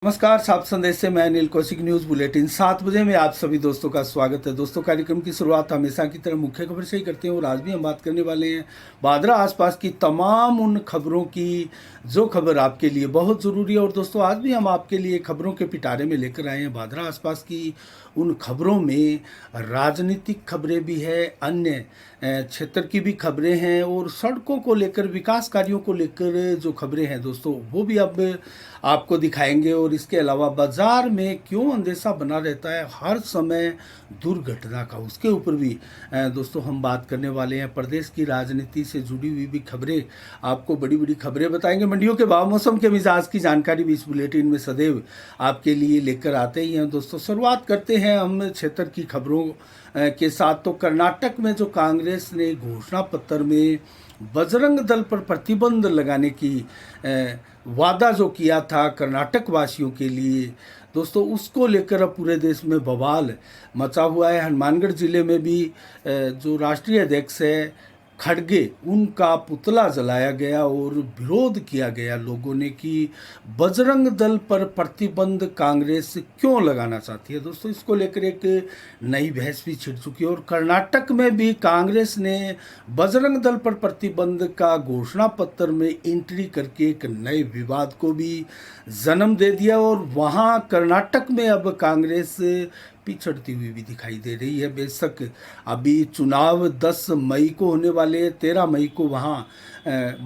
नमस्कार, साफ संदेश से मैं अनिल कौशिक। न्यूज़ बुलेटिन 7 बजे में आप सभी दोस्तों का स्वागत है। दोस्तों, कार्यक्रम की शुरुआत हमेशा की तरह मुख्य खबर से ही करते हैं और आज भी हम बात करने वाले हैं भादरा आसपास की तमाम उन खबरों की जो खबर आपके लिए बहुत ज़रूरी है। और दोस्तों, आज भी हम आपके लिए खबरों के पिटारे में लेकर आए हैं भादरा आसपास की उन खबरों में राजनीतिक खबरें भी है, अन्य क्षेत्र की भी खबरें हैं और सड़कों को लेकर, विकास कार्यों को लेकर जो खबरें हैं दोस्तों, वो भी अब आपको दिखाएंगे। और इसके अलावा बाजार में क्यों अंदेशा बना रहता है हर समय दुर्घटना का, उसके ऊपर भी दोस्तों हम बात करने वाले हैं। प्रदेश की राजनीति से जुड़ी हुई भी खबरें, आपको बड़ी बड़ी खबरें बताएंगे। मंडियों के भाव, मौसम के मिजाज की जानकारी भी इस बुलेटिन में सदैव आपके लिए लेकर आते ही हैं। दोस्तों, शुरुआत करते हैं हम क्षेत्र की खबरों के साथ। तो कर्नाटक में जो कांग्रेस ने घोषणा पत्र में बजरंग दल पर प्रतिबंध लगाने की वादा जो किया था कर्नाटक वासियों के लिए दोस्तों, उसको लेकर अब पूरे देश में बवाल मचा हुआ है। हनुमानगढ़ जिले में भी जो राष्ट्रीय अध्यक्ष है खड़गे, उनका पुतला जलाया गया और विरोध किया गया लोगों ने कि बजरंग दल पर प्रतिबंध कांग्रेस क्यों लगाना चाहती है। दोस्तों, इसको लेकर एक नई बहस भी छिड़ चुकी है और कर्नाटक में भी कांग्रेस ने बजरंग दल पर प्रतिबंध का घोषणा पत्र में एंट्री करके एक नए विवाद को भी जन्म दे दिया। और वहाँ कर्नाटक में अब कांग्रेस पिछड़ती हुई भी दिखाई दे रही है। बेशक अभी चुनाव 10 मई को होने वाले, 13 मई को वहाँ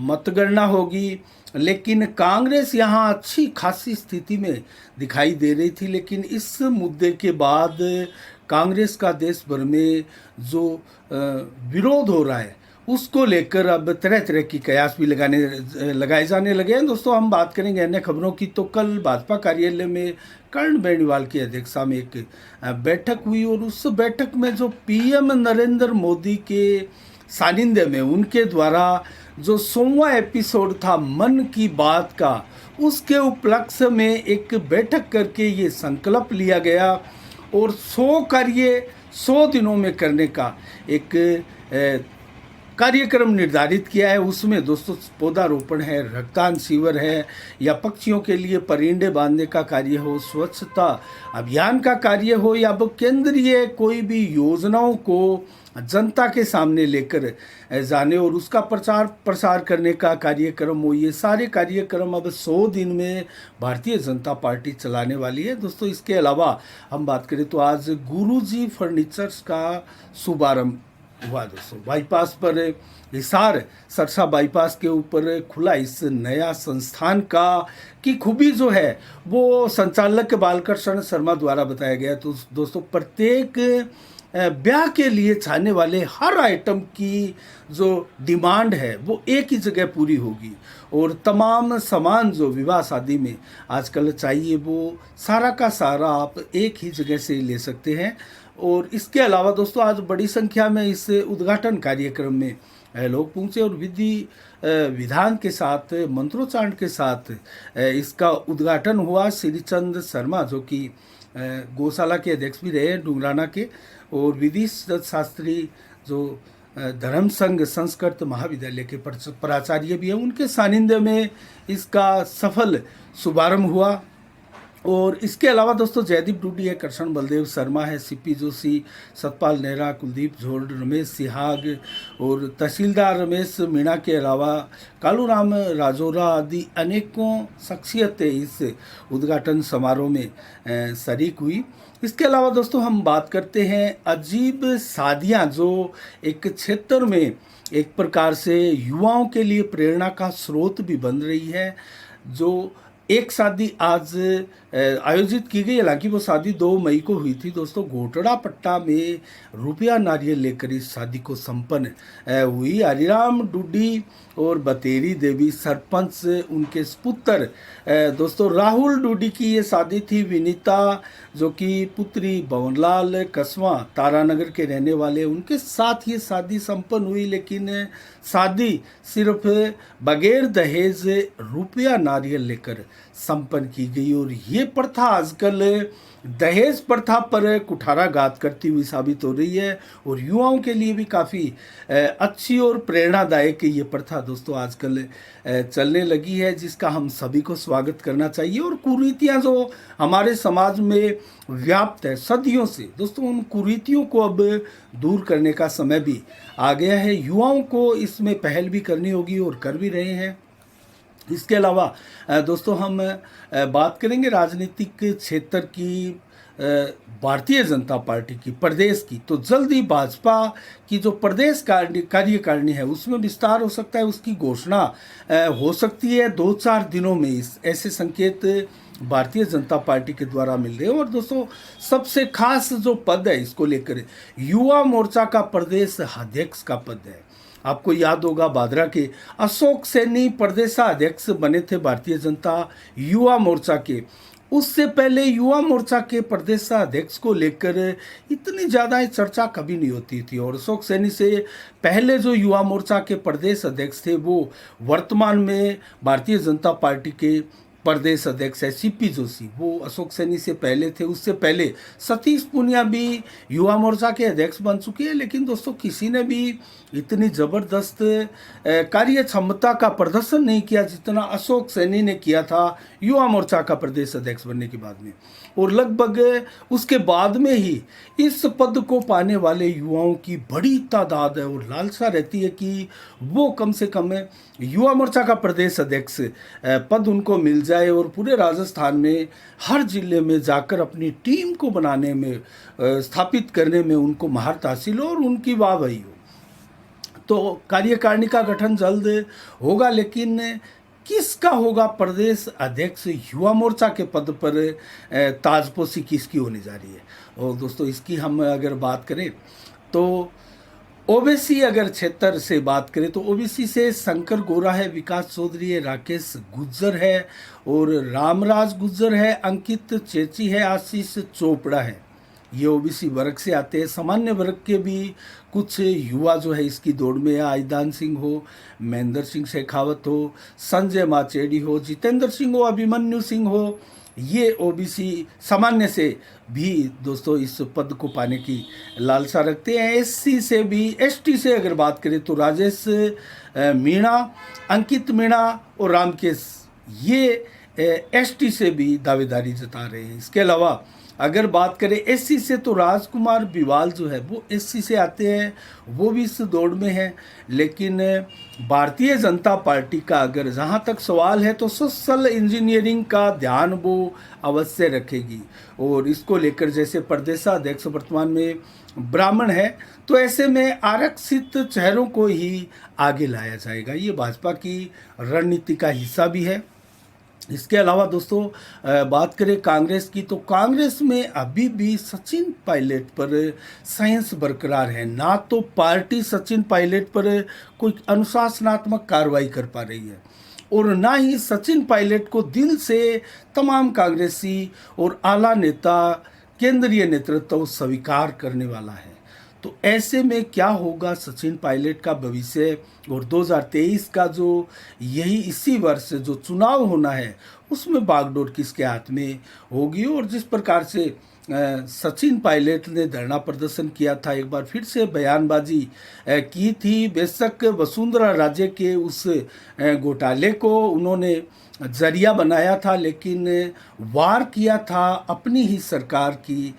मतगणना होगी, लेकिन कांग्रेस यहाँ अच्छी खासी स्थिति में दिखाई दे रही थी। लेकिन इस मुद्दे के बाद कांग्रेस का देश भर में जो विरोध हो रहा है, उसको लेकर अब तरह तरह की कयास भी लगाए जाने लगे हैं। दोस्तों, हम बात करेंगे अन्य खबरों की। तो कल भाजपा कार्यालय में कर्ण बेनीवाल की अध्यक्षता में एक बैठक हुई और उस बैठक में जो पीएम नरेंद्र मोदी के सानिध्य में उनके द्वारा जो 100वां एपिसोड था मन की बात का, उसके उपलक्ष्य में एक बैठक करके ये संकल्प लिया गया और 100 कार्य 100 दिनों में करने का एक कार्यक्रम निर्धारित किया है। उसमें दोस्तों पौधारोपण है, रक्तदान शिविर है, या पक्षियों के लिए परिंदे बांधने का कार्य हो, स्वच्छता अभियान का कार्य हो, या केंद्रीय कोई भी योजनाओं को जनता के सामने लेकर जाने और उसका प्रचार प्रसार करने का कार्यक्रम हो। ये सारे कार्यक्रम अब 100 दिन में भारतीय जनता पार्टी चलाने वाली है। दोस्तों, इसके अलावा हम बात करें तो आज गुरुजी फर्नीचर्स का शुभारंभ हुआ। दोस्तों, बाईपास पर हिसार सरसा बाईपास के ऊपर खुला इस नया संस्थान का की खूबी जो है वो संचालक बालकृष्ण शर्मा द्वारा बताया गया। तो दोस्तों, प्रत्येक ब्याह के लिए चाहने वाले हर आइटम की जो डिमांड है वो एक ही जगह पूरी होगी और तमाम सामान जो विवाह शादी में आजकल चाहिए वो सारा का सारा आप एक ही जगह से ले सकते हैं। और इसके अलावा दोस्तों, आज बड़ी संख्या में इस उद्घाटन कार्यक्रम में लोग पहुंचे और विधान के साथ, मंत्रोच्चारण के साथ इसका उद्घाटन हुआ। श्रीचंद शर्मा जो कि गौशाला के अध्यक्ष भी रहे डुंगराना के, और विधि शास्त्री जो धर्म संघ संस्कृत महाविद्यालय के प्राचार्य भी हैं, उनके सानिध्य में इसका सफल शुभारंभ हुआ। और इसके अलावा दोस्तों, जयदीप डूडी है, कृष्ण बलदेव शर्मा है, सीपी जोशी, सतपाल नेहरा, कुलदीप झोड़, रमेश सिहाग और तहसीलदार रमेश मीणा के अलावा कालूराम राजौरा आदि अनेकों शख्सियतें इस उद्घाटन समारोह में शरीक हुई। इसके अलावा दोस्तों, हम बात करते हैं अजीब शादियां, जो एक क्षेत्र में एक प्रकार से युवाओं के लिए प्रेरणा का स्रोत भी बन रही है। जो एक शादी आज आयोजित की गई, हालांकि वो शादी 2 मई को हुई थी। दोस्तों, घोटड़ा पट्टा में रुपया नारियल लेकर इस शादी को संपन्न हुई। हरिराम डूडी और बतेरी देवी सरपंच, उनके पुत्र दोस्तों राहुल डूडी की ये शादी थी। विनीता जो कि पुत्री भवनलाल कस्वा तारानगर के रहने वाले, उनके साथ ये शादी संपन्न हुई। लेकिन शादी सिर्फ बगैर दहेज रुपया नारियल लेकर संपन्न की गई। और ये प्रथा आजकल दहेज प्रथा पर कुठाराघात करती हुई साबित हो रही है और युवाओं के लिए भी काफ़ी अच्छी और प्रेरणादायक ये प्रथा दोस्तों आजकल चलने लगी है, जिसका हम सभी को स्वागत करना चाहिए। और कुरीतियाँ जो हमारे समाज में व्याप्त है सदियों से दोस्तों, उन कुरीतियों को अब दूर करने का समय भी आ गया है। युवाओं को इसमें पहल भी करनी होगी और कर भी रहे हैं। इसके अलावा दोस्तों हम बात करेंगे राजनीतिक क्षेत्र की, भारतीय जनता पार्टी की प्रदेश की। तो जल्द ही भाजपा की जो प्रदेश कार्यकारिणी है उसमें विस्तार हो सकता है, उसकी घोषणा हो सकती है 2-4 दिनों में। ऐसे संकेत भारतीय जनता पार्टी के द्वारा मिल रहे हैं। और दोस्तों सबसे खास जो पद है इसको लेकर युवा मोर्चा का प्रदेश अध्यक्ष का पद है। आपको याद होगा भादरा के अशोक सैनी प्रदेशाध्यक्ष बने थे भारतीय जनता युवा मोर्चा के। उससे पहले युवा मोर्चा के प्रदेशाध्यक्ष को लेकर इतनी ज़्यादा चर्चा कभी नहीं होती थी। और अशोक सैनी से पहले जो युवा मोर्चा के प्रदेश अध्यक्ष थे वो वर्तमान में भारतीय जनता पार्टी के प्रदेश अध्यक्ष है सीपी जोशी, वो अशोक सैनी से पहले थे। उससे पहले सतीश पूनिया भी युवा मोर्चा के अध्यक्ष बन चुके हैं। लेकिन दोस्तों किसी ने भी इतनी ज़बरदस्त कार्य क्षमता का प्रदर्शन नहीं किया जितना अशोक सैनी ने किया था युवा मोर्चा का प्रदेश अध्यक्ष बनने के बाद में। और लगभग उसके बाद में ही इस पद को पाने वाले युवाओं की बड़ी तादाद है और लालसा रहती है कि वो कम से कम युवा मोर्चा का प्रदेश अध्यक्ष पद उनको मिल जाए और पूरे राजस्थान में हर जिले में जाकर अपनी टीम को बनाने में, स्थापित करने में उनको महारत हासिल हो और उनकी वाहवाही हो। तो कार्यकारिणी का गठन जल्द होगा, लेकिन किसका होगा प्रदेश अध्यक्ष युवा मोर्चा के पद पर, ताजपोशी किसकी होने जा रही है। और दोस्तों इसकी हम अगर बात करें तो ओबीसी अगर क्षेत्र से बात करें तो ओबीसी से शंकर गोरा है, विकास चौधरी है, राकेश गुज्जर है और रामराज गुज्जर है, अंकित चेची है, आशीष चोपड़ा है। ये ओबीसी वर्ग से आते हैं। सामान्य वर्ग के भी कुछ युवा जो है इसकी दौड़ में है। आईदान सिंह हो, महेंद्र सिंह शेखावत हो, संजय माचेड़ी हो, जितेंद्र सिंह हो, अभिमन्यु सिंह हो, ये ओबीसी सामान्य से भी दोस्तों इस पद को पाने की लालसा रखते हैं। एससी से भी, एसटी से अगर बात करें तो राजेश मीणा, अंकित मीणा और रामकेश, ये एसटी से भी दावेदारी जता रहे हैं। इसके अलावा अगर बात करें एससी से तो राजकुमार बिवाल जो है वो एससी से आते हैं, वो भी इस दौड़ में है। लेकिन भारतीय जनता पार्टी का अगर जहाँ तक सवाल है तो सोशल इंजीनियरिंग का ध्यान वो अवश्य रखेगी। और इसको लेकर जैसे प्रदेशाध्यक्ष वर्तमान में ब्राह्मण है तो ऐसे में आरक्षित चेहरों को ही आगे लाया जाएगा। ये भाजपा की रणनीति का हिस्सा भी है। इसके अलावा दोस्तों बात करें कांग्रेस की तो कांग्रेस में अभी भी सचिन पायलट पर साइंस बरकरार है। ना तो पार्टी सचिन पायलट पर कोई अनुशासनात्मक कार्रवाई कर पा रही है और ना ही सचिन पायलट को दिल से तमाम कांग्रेसी और आला नेता, केंद्रीय नेतृत्व स्वीकार करने वाला है। तो ऐसे में क्या होगा सचिन पायलट का भविष्य। और 2023 का जो यही इसी वर्ष जो चुनाव होना है उसमें बागडोर किसके हाथ में होगी। और जिस प्रकार से सचिन पायलट ने धरना प्रदर्शन किया था, एक बार फिर से बयानबाजी की थी। बेशक वसुंधरा राजे के उस घोटाले को उन्होंने जरिया बनाया था, लेकिन वार किया था अपनी ही सरकार की,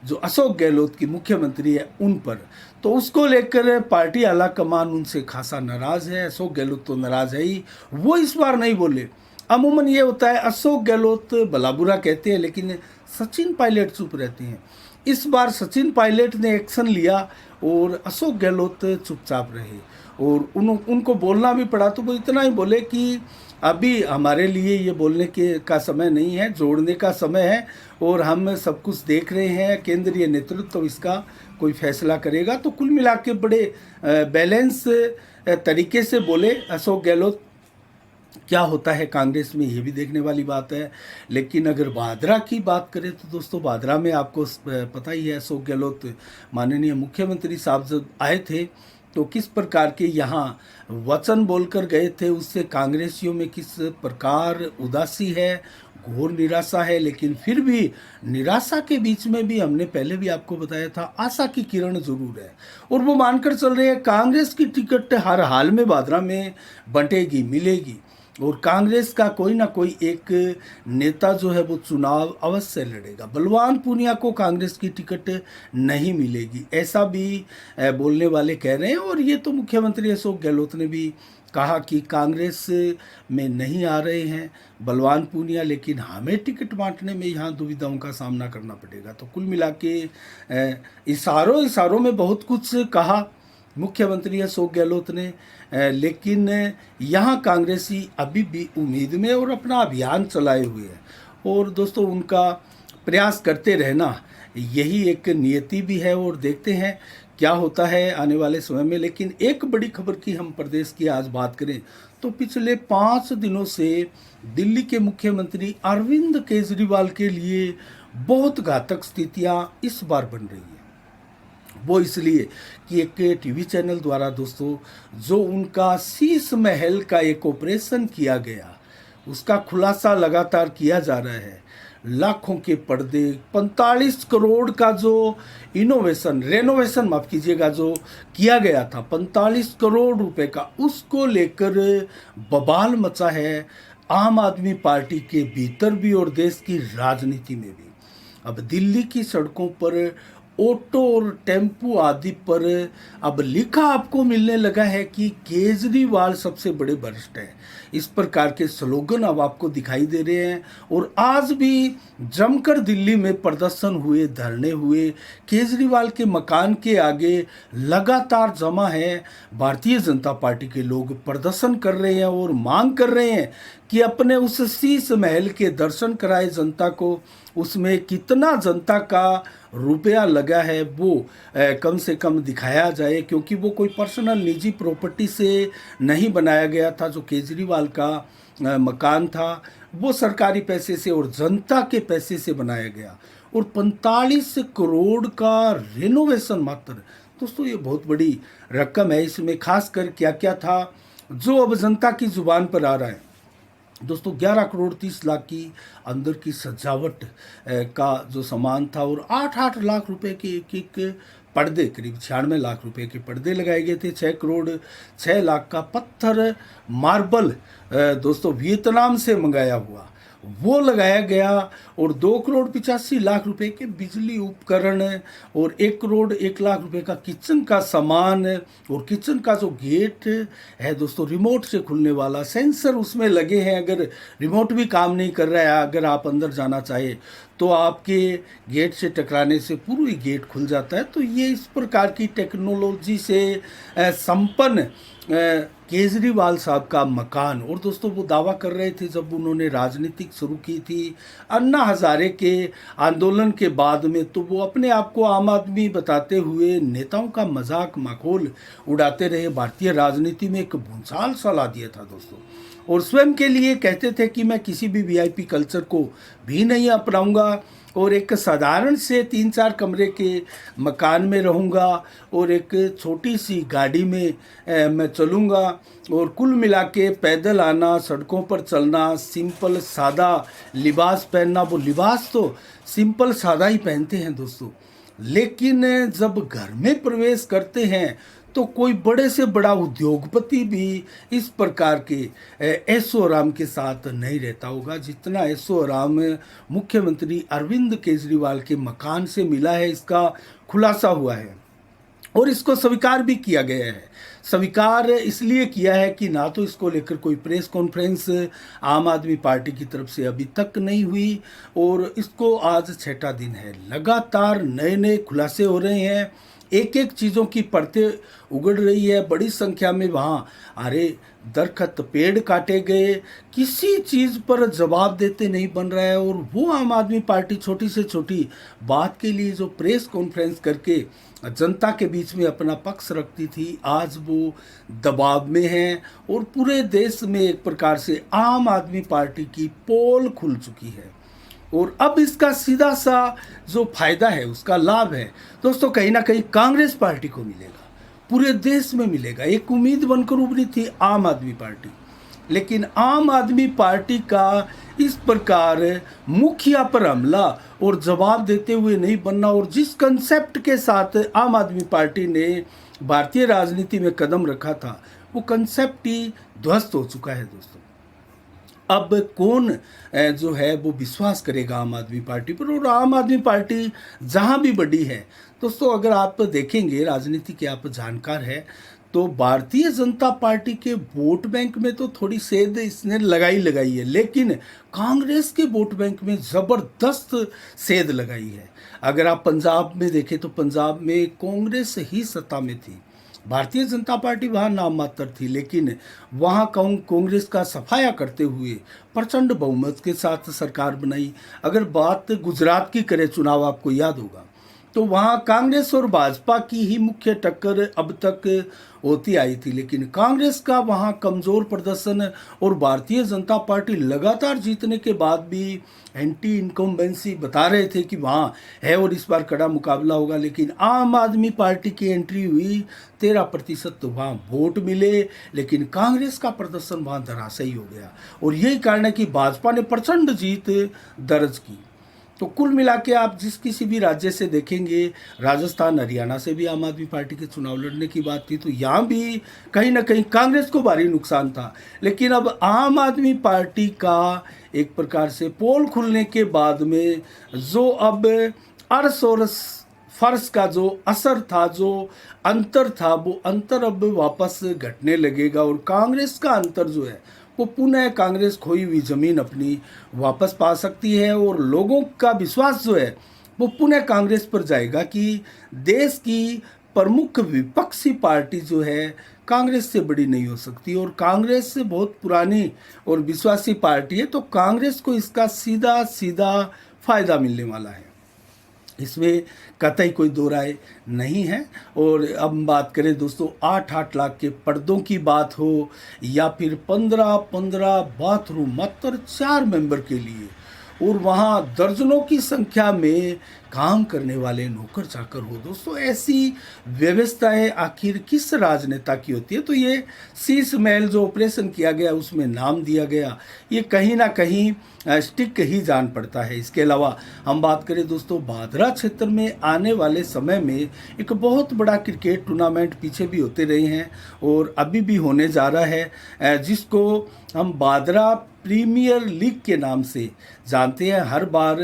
जो अशोक गहलोत की मुख्यमंत्री है उन पर। तो उसको लेकर पार्टी आला कमान उनसे खासा नाराज़ है। अशोक गहलोत तो नाराज़ है ही, वो इस बार नहीं बोले। अमूमन ये होता है अशोक गहलोत भला बुरा कहते हैं लेकिन सचिन पायलट चुप रहते हैं। इस बार सचिन पायलट ने एक्शन लिया और अशोक गहलोत चुपचाप रहे और उनको बोलना भी पड़ा। तो वो इतना ही बोले कि अभी हमारे लिए ये बोलने का समय नहीं है, जोड़ने का समय है और हम सब कुछ देख रहे हैं, केंद्रीय नेतृत्व तो इसका कोई फैसला करेगा। तो कुल मिला के बड़े बैलेंस तरीके से बोले अशोक गहलोत। क्या होता है कांग्रेस में ये भी देखने वाली बात है। लेकिन अगर भादरा की बात करें तो दोस्तों भादरा में आपको पता ही है अशोक गहलोत माननीय मुख्यमंत्री साहब जब आए थे तो किस प्रकार के यहाँ वचन बोलकर गए थे, उससे कांग्रेसियों में किस प्रकार उदासी है, घोर निराशा है। लेकिन फिर भी निराशा के बीच में भी हमने पहले भी आपको बताया था, आशा की किरण जरूर है और वो मानकर चल रहे हैं कांग्रेस की टिकट हर हाल में भादरा में बंटेगी, मिलेगी और कांग्रेस का कोई ना कोई एक नेता जो है वो चुनाव अवश्य लड़ेगा। बलवान पूनिया को कांग्रेस की टिकट नहीं मिलेगी, ऐसा भी बोलने वाले कह रहे हैं। और ये तो मुख्यमंत्री अशोक गहलोत ने भी कहा कि कांग्रेस में नहीं आ रहे हैं बलवान पूनिया, लेकिन हमें टिकट बांटने में यहाँ दुविधाओं का सामना करना पड़ेगा। तो कुल मिला के इशारों में बहुत कुछ कहा मुख्यमंत्री अशोक गहलोत ने, लेकिन यहाँ कांग्रेसी अभी भी उम्मीद में और अपना अभियान चलाए हुए हैं और दोस्तों उनका प्रयास करते रहना यही एक नियति भी है और देखते हैं क्या होता है आने वाले समय में। लेकिन एक बड़ी खबर की हम प्रदेश की आज बात करें तो पिछले 5 दिनों से दिल्ली के मुख्यमंत्री अरविंद केजरीवाल के लिए बहुत घातक स्थितियां इस बार बन रही हैं। वो इसलिए कि एक टीवी चैनल द्वारा दोस्तों जो उनका शीश महल का एक ऑपरेशन किया गया उसका खुलासा लगातार किया जा रहा है। लाखों के पर्दे, 45 करोड़ का जो रेनोवेशन माफ कीजिएगा जो किया गया था 45 करोड़ रुपए का, उसको लेकर बवाल मचा है आम आदमी पार्टी के भीतर भी और देश की राजनीति में भी। अब दिल्ली की सड़कों पर ऑटो और टेम्पो आदि पर अब लिखा आपको मिलने लगा है कि केजरीवाल सबसे बड़े भ्रष्ट हैं। इस प्रकार के स्लोगन अब आपको दिखाई दे रहे हैं और आज भी जमकर दिल्ली में प्रदर्शन हुए, धरने हुए। केजरीवाल के मकान के आगे लगातार जमा है भारतीय जनता पार्टी के लोग, प्रदर्शन कर रहे हैं और मांग कर रहे हैं कि अपने उस शीश महल के दर्शन कराए जनता को। उसमें कितना जनता का रुपया लगा है वो कम से कम दिखाया जाए, क्योंकि वो कोई पर्सनल निजी प्रॉपर्टी से नहीं बनाया गया था। जो केजरीवाल का मकान था वो सरकारी पैसे से और जनता के पैसे से बनाया गया और 45 करोड़ का रेनोवेशन मात्र। दोस्तों ये बहुत बड़ी रकम है। इसमें खासकर क्या क्या था जो अब जनता की जुबान पर आ रहा है दोस्तों, 11 करोड़ 30 लाख की अंदर की सजावट का जो सामान था और 8-8 लाख रुपए के एक पर्दे, करीब 96 लाख रुपए के पर्दे लगाए गए थे। 6 करोड़ 6 लाख का पत्थर मार्बल दोस्तों वियतनाम से मंगाया हुआ वो लगाया गया और 2 करोड़ 85 लाख रुपए के बिजली उपकरण और 1 करोड़ 1 लाख रुपए का किचन का सामान और किचन का जो गेट है दोस्तों रिमोट से खुलने वाला, सेंसर उसमें लगे हैं। अगर रिमोट भी काम नहीं कर रहा है, अगर आप अंदर जाना चाहे तो आपके गेट से टकराने से पूरी गेट खुल जाता है। तो ये इस प्रकार की टेक्नोलॉजी से संपन्न केजरीवाल साहब का मकान। और दोस्तों वो दावा कर रहे थे जब उन्होंने राजनीतिक शुरू की थी अन्ना हजारे के आंदोलन के बाद में, तो वो अपने आप को आम आदमी बताते हुए नेताओं का मजाक मखौल उड़ाते रहे। भारतीय राजनीति में एक भूचाल सा ला दिया था दोस्तों और स्वयं के लिए कहते थे कि मैं किसी भी वीआईपी कल्चर को भी नहीं अपनाऊंगा और एक साधारण से 3-4 कमरे के मकान में रहूँगा और एक छोटी सी गाड़ी में मैं चलूँगा और कुल मिला के पैदल आना, सड़कों पर चलना, सिंपल सादा लिबास पहनना। वो लिबास तो सिंपल सादा ही पहनते हैं दोस्तों, लेकिन जब घर में प्रवेश करते हैं तो कोई बड़े से बड़ा उद्योगपति भी इस प्रकार के ऐशो आराम के साथ नहीं रहता होगा जितना ऐशो आराम मुख्यमंत्री अरविंद केजरीवाल के मकान से मिला है। इसका खुलासा हुआ है और इसको स्वीकार भी किया गया है। स्वीकार इसलिए किया है कि ना तो इसको लेकर कोई प्रेस कॉन्फ्रेंस आम आदमी पार्टी की तरफ से अभी तक नहीं हुई और इसको आज 6वां दिन है। लगातार नए नए खुलासे हो रहे हैं, एक एक चीज़ों की परतें उगड़ रही है बड़ी संख्या में। वहाँ अरे दरख्त पेड़ काटे गए, किसी चीज़ पर जवाब देते नहीं बन रहा है। और वो आम आदमी पार्टी छोटी से छोटी बात के लिए जो प्रेस कॉन्फ्रेंस करके जनता के बीच में अपना पक्ष रखती थी, आज वो दबाव में है और पूरे देश में एक प्रकार से आम आदमी पार्टी की पोल खुल चुकी है। और अब इसका सीधा सा जो फायदा है, उसका लाभ है दोस्तों कहीं ना कहीं कांग्रेस पार्टी को मिलेगा। पूरे देश में मिलेगा। एक उम्मीद बनकर उभरी थी आम आदमी पार्टी, लेकिन आम आदमी पार्टी का इस प्रकार मुखिया पर हमला और जवाब देते हुए नहीं बनना, और जिस कंसेप्ट के साथ आम आदमी पार्टी ने भारतीय राजनीति में कदम रखा था, वो कंसेप्ट ही ध्वस्त हो चुका है दोस्तों। अब कौन जो है वो विश्वास करेगा आम आदमी पार्टी पर, और आम आदमी पार्टी जहां भी बढ़ी है दोस्तों, अगर आप देखेंगे राजनीति के आप जानकार है, तो भारतीय जनता पार्टी के वोट बैंक में तो थोड़ी सेध इसने लगाई है, लेकिन कांग्रेस के वोट बैंक में ज़बरदस्त सेध लगाई है। अगर आप पंजाब में देखें तो पंजाब में कांग्रेस ही सत्ता में थी, भारतीय जनता पार्टी वहाँ नाम मात्र थी, लेकिन वहाँ कांग्रेस का सफाया करते हुए प्रचंड बहुमत के साथ सरकार बनाई। अगर बात गुजरात की करें, चुनाव आपको याद होगा, तो वहाँ कांग्रेस और भाजपा की ही मुख्य टक्कर अब तक होती आई थी, लेकिन कांग्रेस का वहाँ कमज़ोर प्रदर्शन और भारतीय जनता पार्टी लगातार जीतने के बाद भी एंटी इनकम्बेंसी बता रहे थे कि वहाँ है और इस बार कड़ा मुकाबला होगा, लेकिन आम आदमी पार्टी की एंट्री हुई, 13% तो वहाँ वोट मिले, लेकिन कांग्रेस का प्रदर्शन वहाँ धराशायी हो गया, और यही कारण है कि भाजपा ने प्रचंड जीत दर्ज की। तो कुल मिला के आप जिस किसी भी राज्य से देखेंगे, राजस्थान हरियाणा से भी आम आदमी पार्टी के चुनाव लड़ने की बात थी, तो यहाँ भी कहीं ना कहीं कांग्रेस को भारी नुकसान था। लेकिन अब आम आदमी पार्टी का एक प्रकार से पोल खुलने के बाद में जो अब अर्श और फर्श का जो असर था, जो अंतर था, वो अंतर अब वापस घटने लगेगा, और कांग्रेस का अंतर जो है वो पुनः कांग्रेस खोई हुई ज़मीन अपनी वापस पा सकती है, और लोगों का विश्वास जो है वो पुनः कांग्रेस पर जाएगा कि देश की प्रमुख विपक्षी पार्टी जो है कांग्रेस से बड़ी नहीं हो सकती, और कांग्रेस से बहुत पुरानी और विश्वासी पार्टी है, तो कांग्रेस को इसका सीधा सीधा फायदा मिलने वाला है, इसमें कतई कोई दो राय नहीं है। और अब हम बात करें दोस्तों 8-8 लाख के पर्दों की बात हो, या फिर 15-15 बाथरूम मात्र 4 मेंबर के लिए, और वहाँ दर्जनों की संख्या में काम करने वाले नौकर चाकर हो दोस्तों, ऐसी व्यवस्थाएं आखिर किस राजनेता की होती है? तो ये शीश महल जो ऑपरेशन किया गया उसमें नाम दिया गया, ये कहीं ना कहीं स्टिक ही जान पड़ता है। इसके अलावा हम बात करें दोस्तों, भादरा क्षेत्र में आने वाले समय में एक बहुत बड़ा क्रिकेट टूर्नामेंट पीछे भी होते रहे हैं और अभी भी होने जा रहा है, जिसको हम भादरा प्रीमियर लीग के नाम से जानते हैं हर बार।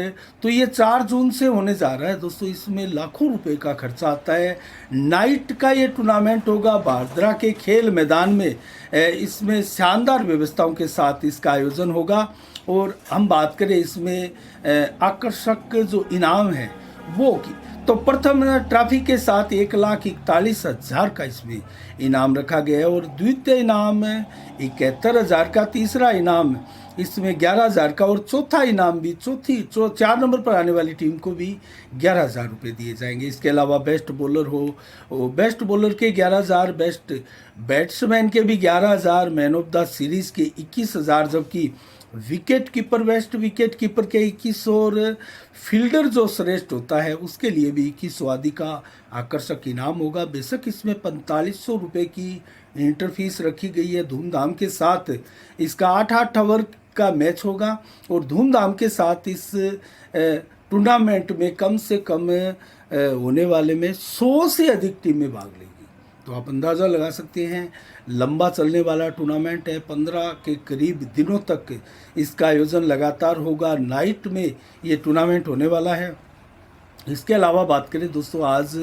तो ये 4 जून से होने जा रहा है दोस्तों, इसमें लाखों रुपए का खर्चा आता है। नाइट का ये टूर्नामेंट होगा भादरा के खेल मैदान में, इसमें शानदार व्यवस्थाओं के साथ इसका आयोजन होगा। और हम बात करें इसमें आकर्षक जो इनाम है वो की, तो प्रथम ट्रॉफी के साथ 1,41,000 का इसमें इनाम रखा गया है, और द्वितीय इनाम 71,000 का, तीसरा इनाम इसमें 11,000 का, और चौथा इनाम भी 4 नंबर पर आने वाली टीम को भी 11,000 रुपये दिए जाएंगे। इसके अलावा बेस्ट बॉलर हो, बेस्ट बॉलर के 11,000, बेस्ट बैट्समैन के भी 11,000, मैन ऑफ द सीरीज़ के 21,000, जबकि wicket keeper, best wicket keeper के 21, और फील्डर जो श्रेष्ठ होता है उसके लिए भी 21 आदि का आकर्षक इनाम होगा। बेशक इसमें 4500 रुपये की इंटर फीस रखी गई है। धूमधाम के साथ इसका 8-8 ओवर का मैच होगा, और धूमधाम के साथ इस टूर्नामेंट में कम से कम होने वाले में 100 से अधिक टीमें भाग लेंगी। तो आप अंदाज़ा लगा सकते हैं, लंबा चलने वाला टूर्नामेंट है। 15 के करीब दिनों तक इसका आयोजन लगातार होगा। नाइट में ये टूर्नामेंट होने वाला है। इसके अलावा बात करें दोस्तों आज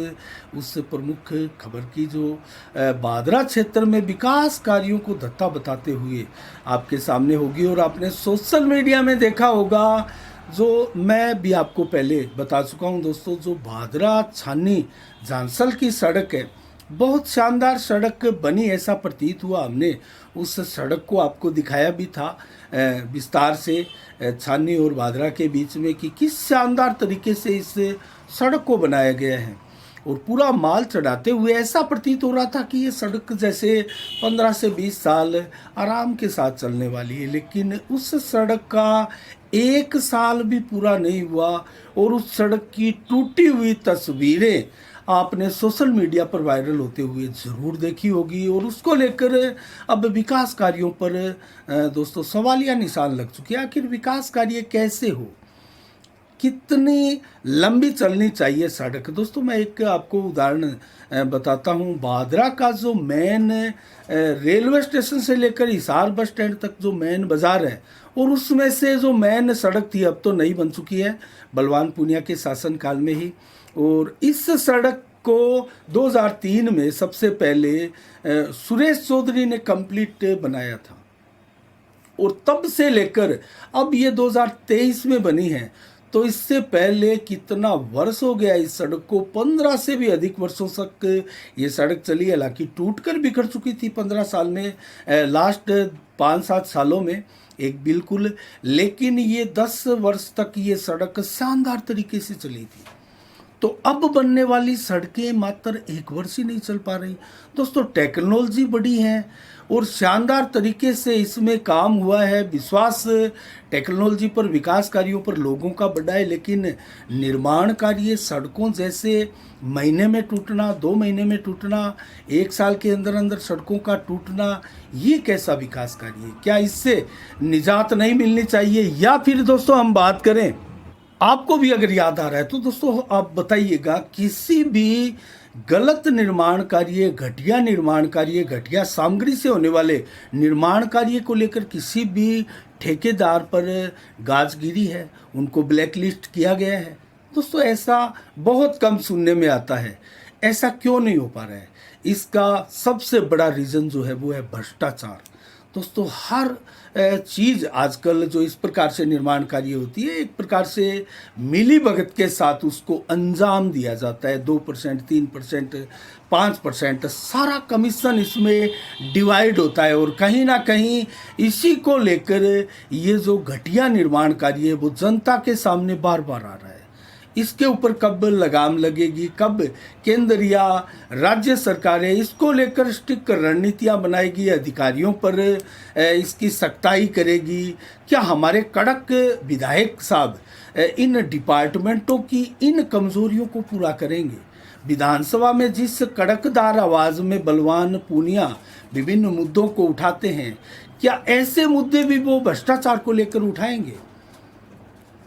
उस प्रमुख खबर की जो भादरा क्षेत्र में विकास कार्यों को धत्ता बताते हुए आपके सामने होगी, और आपने सोशल मीडिया में देखा होगा, जो मैं भी आपको पहले बता चुका हूं दोस्तों, जो भादरा छानी झांसल की सड़क है, बहुत शानदार सड़क बनी ऐसा प्रतीत हुआ। हमने उस सड़क को आपको दिखाया भी था विस्तार से, छानी और भादरा के बीच में, कि किस शानदार तरीके से इस सड़क को बनाया गया है, और पूरा माल चढ़ाते हुए ऐसा प्रतीत हो रहा था कि ये सड़क जैसे 15 से 20 साल आराम के साथ चलने वाली है। लेकिन उस सड़क का 1 साल भी पूरा नहीं हुआ, और उस सड़क की टूटी हुई तस्वीरें आपने सोशल मीडिया पर वायरल होते हुए ज़रूर देखी होगी और उसको लेकर अब विकास कार्यों पर दोस्तों सवालिया निशान लग चुके हैं। आखिर विकास कार्य कैसे हो, कितनी लंबी चलनी चाहिए सड़क। दोस्तों मैं एक आपको उदाहरण बताता हूँ। भादरा का जो मेन रेलवे स्टेशन से लेकर हिसार बस स्टैंड तक जो मेन बाज़ार है, और उसमें से जो मेन सड़क थी अब तो नई बन चुकी है बलवान पूनिया के शासनकाल में ही। और इस सड़क को 2003 में सबसे पहले सुरेश चौधरी ने कंप्लीट बनाया था, और तब से लेकर अब ये 2023 में बनी है। तो इससे पहले कितना वर्ष हो गया इस सड़क को, 15 से भी अधिक वर्षों तक ये सड़क चली। हालांकि टूटकर बिखर चुकी थी 15 साल में, लास्ट 5-7 सालों में एक बिल्कुल, लेकिन ये 10 वर्ष तक ये सड़क शानदार तरीके से चली थी। तो अब बनने वाली सड़कें मात्र 1 वर्ष ही नहीं चल पा रही। दोस्तों टेक्नोलॉजी बढ़ी है और शानदार तरीके से इसमें काम हुआ है। विश्वास टेक्नोलॉजी पर, विकास कार्यों पर लोगों का बढ़ा है, लेकिन निर्माण कार्य सड़कों जैसे महीने में टूटना, 2 महीने में टूटना, 1 साल के अंदर अंदर सड़कों का टूटना, ये कैसा विकास कार्य है? क्या इससे निजात नहीं मिलनी चाहिए? या फिर दोस्तों हम बात करें, आपको भी अगर याद आ रहा है तो दोस्तों आप बताइएगा, किसी भी गलत निर्माण कार्य, घटिया निर्माण कार्य, घटिया सामग्री से होने वाले निर्माण कार्य को लेकर किसी भी ठेकेदार पर गाजगिरी है, उनको ब्लैकलिस्ट किया गया है? दोस्तों ऐसा बहुत कम सुनने में आता है। ऐसा क्यों नहीं हो पा रहा है? इसका सबसे बड़ा रीज़न जो है वो है भ्रष्टाचार। दोस्तों हर चीज़ आजकल जो इस प्रकार से निर्माण कार्य होती है, एक प्रकार से मिली भगत के साथ उसको अंजाम दिया जाता है। 2%, 3%, 5% सारा कमीशन इसमें डिवाइड होता है, और कहीं ना कहीं इसी को लेकर ये जो घटिया निर्माण कार्य है वो जनता के सामने बार बार आ रहा है। इसके ऊपर कब लगाम लगेगी, कब केंद्र या राज्य सरकारें इसको लेकर स्ट्रिक्ट रणनीतियां बनाएगी, अधिकारियों पर इसकी सख्ताई करेगी? क्या हमारे कड़क विधायक साहब इन डिपार्टमेंटों की इन कमजोरियों को पूरा करेंगे? विधानसभा में जिस कड़कदार आवाज़ में बलवान पूनिया विभिन्न मुद्दों को उठाते हैं, क्या ऐसे मुद्दे भी वो भ्रष्टाचार को लेकर उठाएंगे?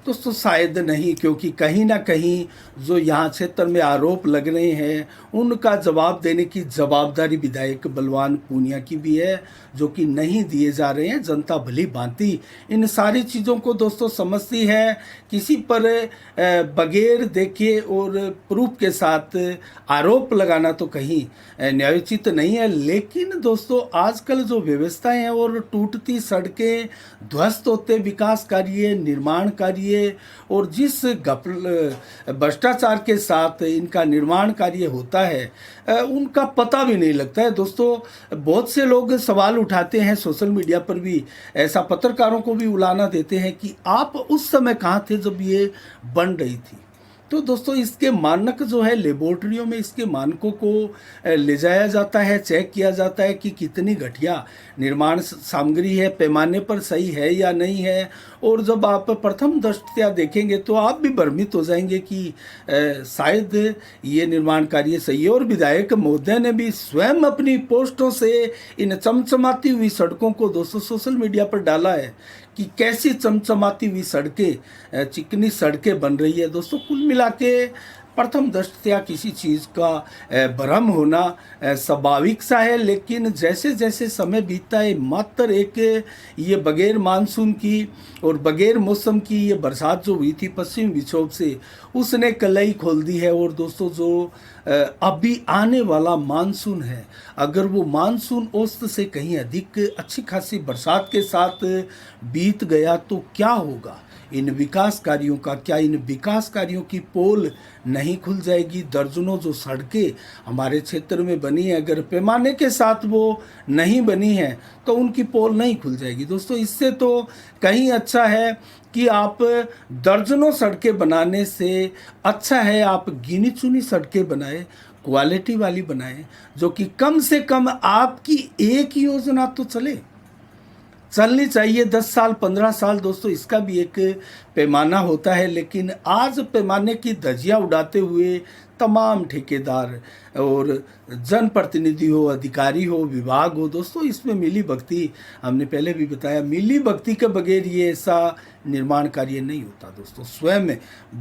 दोस्तों शायद नहीं, क्योंकि कहीं ना कहीं जो यहाँ क्षेत्र में आरोप लग रहे हैं उनका जवाब देने की जवाबदारी विधायक बलवान पूनिया की भी है, जो कि नहीं दिए जा रहे हैं। जनता भली भांति इन सारी चीज़ों को दोस्तों समझती है। किसी पर बगैर देखे और प्रूफ के साथ आरोप लगाना तो कहीं न्यायोचित नहीं है। लेकिन दोस्तों आजकल जो व्यवस्थाएं हैं और टूटती सड़कें, ध्वस्त होते विकास कार्य, निर्माण कार्य, और जिस भ्रष्टाचार के साथ इनका निर्माण कार्य होता है उनका पता भी नहीं लगता है। दोस्तों बहुत से लोग सवाल उठाते हैं सोशल मीडिया पर भी, ऐसा पत्रकारों को भी उलाना देते हैं कि आप उस समय कहाँ थे जब ये बन रही थी। तो दोस्तों इसके मानक जो है लेबोरेटरियों में इसके मानकों को ले जाया जाता है, चेक किया जाता है कि कितनी घटिया निर्माण सामग्री है, पैमाने पर सही है या नहीं है। और जब आप प्रथम दृष्टया देखेंगे तो आप भी भ्रमित हो जाएंगे कि शायद ये निर्माण कार्य सही है। और विधायक महोदय ने भी स्वयं अपनी पोस्टों से इन चमचमाती हुई सड़कों को दोस्तों सोशल मीडिया पर डाला है कि कैसी चमचमाती हुई सड़कें, चिकनी सड़कें बन रही है। दोस्तों कुल मिला के प्रथम दृष्टया किसी चीज़ का भ्रम होना स्वाभाविक सा है, लेकिन जैसे जैसे समय बीतता है मात्र एक ये बगैर मानसून की और बगैर मौसम की ये बरसात जो हुई थी पश्चिमी विक्षोभ से, उसने कलाई खोल दी है। और दोस्तों जो अभी आने वाला मानसून है, अगर वो मानसून औसत से कहीं अधिक अच्छी खासी बरसात के साथ बीत गया तो क्या होगा इन विकास कार्यों का? क्या इन विकास कार्यों की पोल नहीं खुल जाएगी? दर्जनों जो सड़कें हमारे क्षेत्र में बनी है, अगर पैमाने के साथ वो नहीं बनी है तो उनकी पोल नहीं खुल जाएगी। दोस्तों इससे तो कहीं अच्छा है कि आप दर्जनों सड़कें बनाने से अच्छा है आप गिनी चुनी सड़कें बनाएं, क्वालिटी वाली बनाएं, जो कि कम से कम आपकी एक योजना तो चलनी चाहिए 10 साल 15 साल। दोस्तों इसका भी एक पैमाना होता है, लेकिन आज पैमाने की धज्जियां उड़ाते हुए तमाम ठेकेदार और जनप्रतिनिधि हो, अधिकारी हो, विभाग हो, दोस्तों इसमें मिली भगती, हमने पहले भी बताया, मिली भगती के बगैर ये ऐसा निर्माण कार्य नहीं होता। दोस्तों स्वयं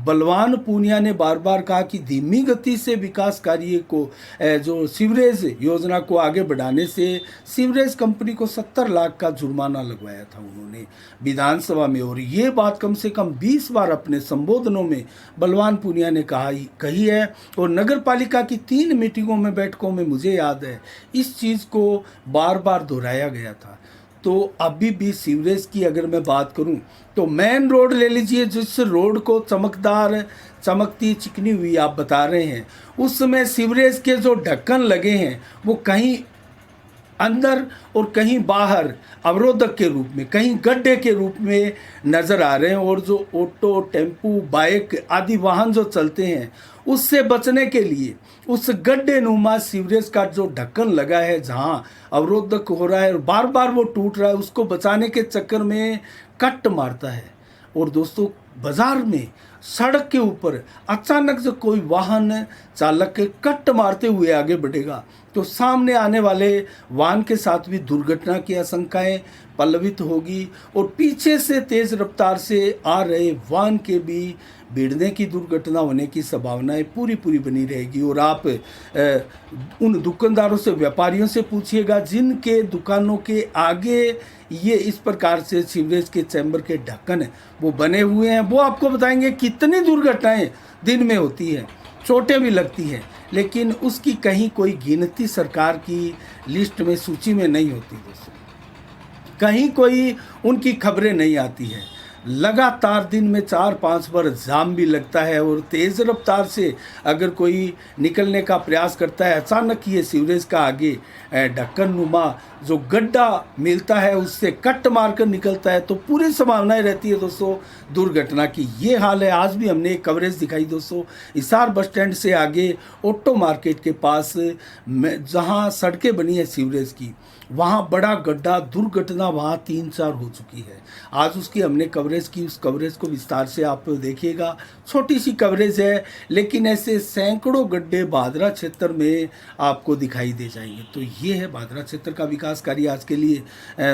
बलवान पूनिया ने बार बार कहा कि धीमी गति से विकास कार्य को, जो सीवरेज योजना को आगे बढ़ाने से सीवरेज कंपनी को 70 लाख का जुर्माना लगवाया था उन्होंने विधानसभा में, और ये बात कम से कम 20 बार अपने संबोधनों में बलवान पूनिया ने कही है। और नगर पालिका की 3 मीटिंगों में, बैठकों में मुझे याद है इस चीज़ को बार बार दोहराया गया था। तो अभी भी सीवरेज की अगर मैं बात करूं तो मेन रोड ले लीजिए, जिस रोड को चमकदार, चमकती, चिकनी हुई आप बता रहे हैं, उस समय सीवरेज के जो ढक्कन लगे हैं वो कहीं अंदर और कहीं बाहर अवरोधक के रूप में, कहीं गड्ढे के रूप में नज़र आ रहे हैं। और जो ऑटो, टेम्पू, बाइक आदि वाहन जो चलते हैं उससे बचने के लिए उस गड्ढे नुमा सीवरेज का जो ढक्कन लगा है, जहाँ अवरोधक हो रहा है और बार बार वो टूट रहा है, उसको बचाने के चक्कर में कट मारता है। और दोस्तों बाजार में, सड़क के ऊपर अचानक से कोई वाहन चालक के कट मारते हुए आगे बढ़ेगा तो सामने आने वाले वाहन के साथ भी दुर्घटना की आशंकाएं पल्लवित होगी, और पीछे से तेज रफ्तार से आ रहे वाहन के भी भिड़ने की, दुर्घटना होने की संभावनाएं पूरी बनी रहेगी। और आप उन दुकानदारों से, व्यापारियों से पूछिएगा जिनके दुकानों के आगे ये इस प्रकार से सीवरेज के चैम्बर के ढक्कन वो बने हुए हैं, वो आपको बताएंगे कितनी दुर्घटनाएं दिन में होती हैं, चोटें भी लगती हैं, लेकिन उसकी कहीं कोई गिनती सरकार की लिस्ट में, सूची में नहीं होती दोस्तों, कहीं कोई उनकी खबरें नहीं आती हैं। लगातार दिन में 4-5 बार जाम भी लगता है, और तेज़ रफ्तार से अगर कोई निकलने का प्रयास करता है, अचानक ये सीवरेज का आगे ढक्कन नुमा जो गड्ढा मिलता है उससे कट मारकर निकलता है, तो पूरी संभावनाएं रहती है दोस्तों दुर्घटना की। ये हाल है। आज भी हमने एक कवरेज दिखाई दोस्तों, हिसार बस स्टैंड से आगे ऑटो मार्केट के पास जहां सड़कें बनी है सीवरेज की, वहाँ बड़ा गड्ढा, दुर्घटना वहाँ 3-4 हो चुकी है। आज उसकी हमने कवरेज की, उस कवरेज को विस्तार से आप देखिएगा। छोटी सी कवरेज है, लेकिन ऐसे सैकड़ों गड्ढे भादरा क्षेत्र में आपको दिखाई दे जाएंगे। तो ये है भादरा क्षेत्र का विकास कार्य। आज के लिए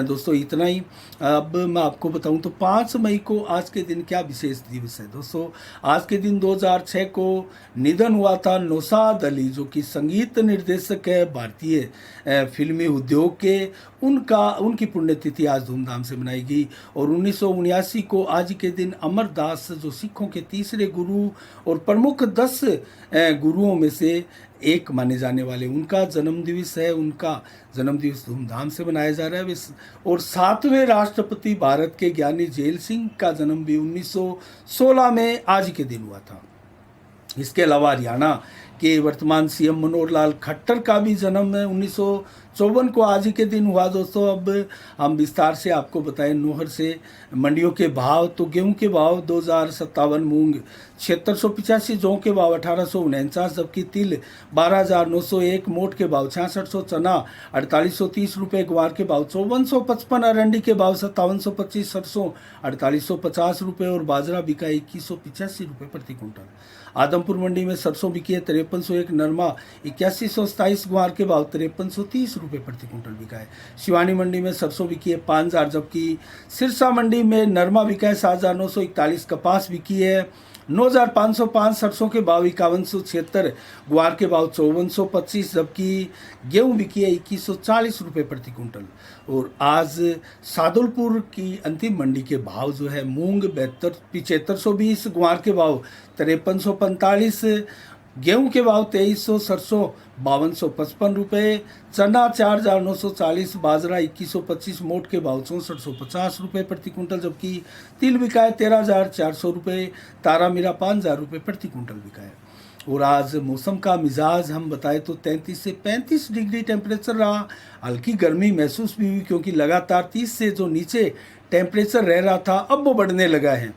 दोस्तों इतना ही। अब मैं आपको बताऊं तो 5 मई को आज के दिन क्या विशेष दिवस है दोस्तों। आज के दिन 2006 को निधन हुआ था नौशाद अली, जो कि संगीत निर्देशक है, भारतीय फिल्मी उद्योग के। उनकी पुण्यतिथि आज धूमधाम से मनाई गई। और 1979 को आज के दिन अमरदास, जो सिखों के तीसरे गुरु और प्रमुख 10 गुरुओं में से एक माने जाने वाले, उनका जन्मदिवस है। उनका जन्मदिवस धूमधाम से मनाया जा रहा है। और 7वें राष्ट्रपति भारत के ज्ञानी झैल सिंह का जन्म भी 1916 में आज के दिन हुआ था। इसके अलावा हरियाणा के वर्तमान सीएम मनोहर लाल खट्टर का भी जन्म 1954 को आज ही के दिन हुआ दोस्तों। अब हम विस्तार से आपको बताएं नोहर से मंडियों के भाव। तो गेहूं के भाव 2057, मूंग 7685, जौ के भाव 1849, जबकि तिल 12901, मोट के भाव 6600, चना 4830 रुपये, ग्वार के भाव 5455, अरंडी के भाव 5725, सरसों 4850 रुपये और बाजरा बिका 2185 रुपये प्रति कुंटल। आदमपुर मंडी में सरसों बिकी है 5301, नरमा 8127, ग्वार के भाव 5330 रुपये प्रति कुंटल बिका है। शिवानी मंडी में सरसों बिकी है 5000, जबकि सिरसा मंडी में नरमा बिका है 7941, कपास बिकी है 9505, सरसों के भाव 5176, ग्वार के भाव 5425, जबकि गेहूं बिकी है 2140 रुपये प्रति कुंटल। और आज सादुलपुर की अंतिम मंडी के भाव जो है, मूंग 7520, ग्वार के भाव 5345, गेहूं के भाव 2300, सरसों 5255 रुपये, चना 4940, बाजरा 2125, मोट के भाव 6450 रुपये प्रति कुंटल, जबकि तिल बिका है 13400 रुपये, तारा मीरा 5000 रुपये प्रति कुंटल बिका है। और आज मौसम का मिजाज हम बताएं तो 33 से 35 डिग्री टेम्परेचर रहा। हल्की गर्मी महसूस भी हुई, क्योंकि लगातार 30 से जो नीचे टेम्परेचर रह रहा था अब वो बढ़ने लगा है।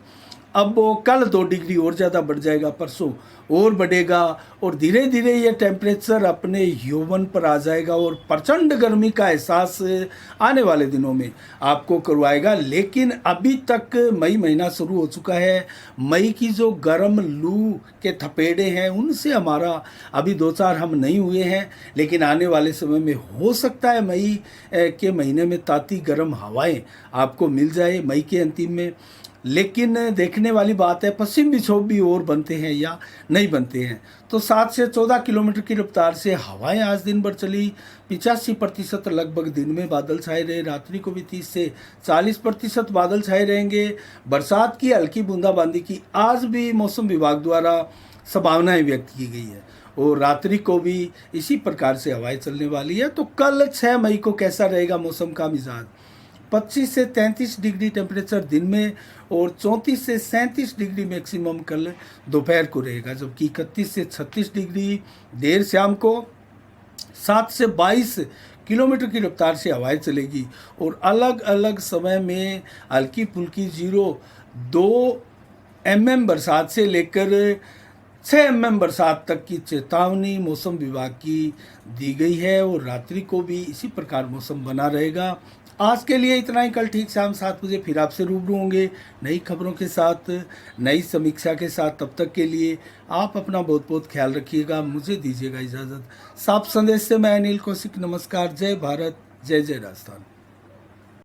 अब वो कल 2 डिग्री और ज़्यादा बढ़ जाएगा, परसों और बढ़ेगा, और धीरे धीरे ये टेम्परेचर अपने यौवन पर आ जाएगा और प्रचंड गर्मी का एहसास आने वाले दिनों में आपको करवाएगा। लेकिन अभी तक मई महीना शुरू हो चुका है, मई की जो गर्म लू के थपेड़े हैं उनसे हमारा अभी 2-4 हम नहीं हुए हैं, लेकिन आने वाले समय में हो सकता है मई के महीने में ताती गर्म हवाएं आपको मिल जाए मई के अंतिम में। लेकिन देखने वाली बात है पश्चिम विक्षोभ भी और बनते हैं या नहीं बनते हैं। तो 7 से 14 किलोमीटर की रफ्तार से हवाएं आज दिन भर चली। 85% लगभग दिन में बादल छाए रहे, रात्रि को भी 30 से 40% बादल छाए रहेंगे। बरसात की हल्की बूंदाबांदी की आज भी मौसम विभाग द्वारा संभावनाएं व्यक्त की गई है, और रात्रि को भी इसी प्रकार से हवाएं चलने वाली है। तो कल 6 मई को कैसा रहेगा मौसम का मिजाज? 25 से 33 डिग्री टेम्परेचर दिन में और 34 से 37 डिग्री मैक्सिमम कल दोपहर को रहेगा, जबकि 31 से 36 डिग्री देर शाम को। 7 से 22 किलोमीटर की रफ्तार से हवाएं चलेगी, और अलग अलग समय में हल्की फुल्की 0.2 mm बरसात से लेकर 6 mm बरसात तक की चेतावनी मौसम विभाग की दी गई है, और रात्रि को भी इसी प्रकार मौसम बना रहेगा। आज के लिए इतना ही। कल ठीक शाम 7 बजे फिर आपसे रूबरू होंगे नई खबरों के साथ, नई समीक्षा के साथ। तब तक के लिए आप अपना बहुत बहुत ख्याल रखिएगा, मुझे दीजिएगा इजाज़त। साफ संदेश से मैं अनिल कौशिक, नमस्कार। जय भारत, जय जय राजस्थान।